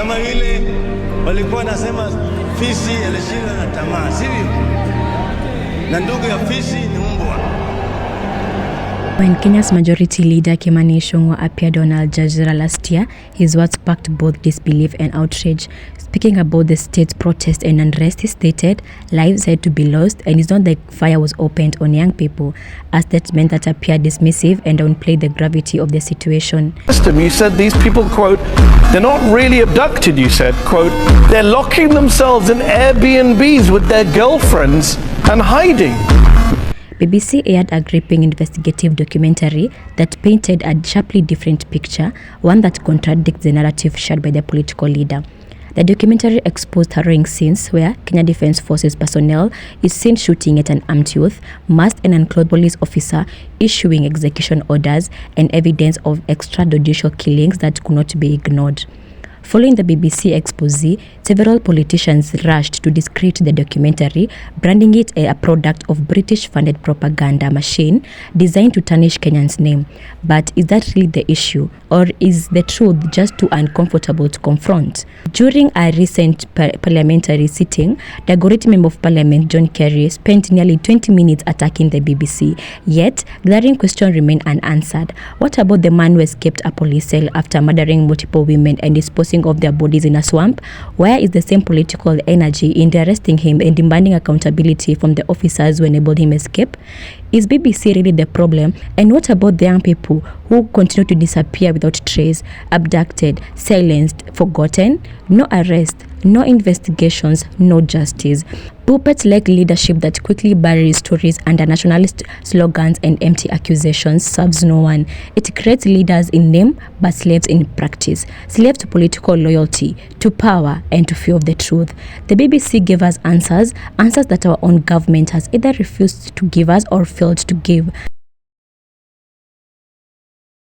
kama vile walikuwa wanasema fisi alishinda na tamaa, sivyo? Na ndugu ya fisi ni mbwa. When Kenya's majority leader Kimani Ichung'wah appeared on Al Jazeera last year, his words sparked both disbelief and outrage. Speaking about the state's protest and unrest, he stated, lives had to be lost, and it's not like fire was opened on young people, a statement that appeared dismissive and downplayed the gravity of the situation. You said these people, quote, they're not really abducted, you said, quote, they're locking themselves in Airbnbs with their girlfriends and hiding. BBC aired a gripping investigative documentary that painted a sharply different picture, one that contradicts the narrative shared by the political leader. The documentary exposed harrowing scenes where Kenya Defence Forces personnel is seen shooting at an armed youth, masked and unclothed police officer issuing execution orders, and evidence of extrajudicial killings that could not be ignored. Following the BBC expose, several politicians rushed to discredit the documentary, branding it a product of British-funded propaganda machine designed to tarnish Kenyan's name. But is that really the issue, or is the truth just too uncomfortable to confront? During a recent parliamentary sitting, the Dagoretti Member of Parliament John Kerry spent nearly 20 minutes attacking the BBC, yet glaring questions remain unanswered. What about the man who escaped a police cell after murdering multiple women and disposing of their bodies in a swamp? Where is the same political energy in arresting him and demanding accountability from the officers who enabled him escape? Is BBC really the problem? And what about the young people who continue to disappear without trace, abducted, silenced, forgotten? No arrest, no investigations, no justice. Puppets-like leadership that quickly buries stories under nationalist slogans and empty accusations serves no one. It creates leaders in name but slaves in practice, slaves to political loyalty, to power, and to fear of the truth. The BBC gave us answers that our own government has either refused to give us or failed to give.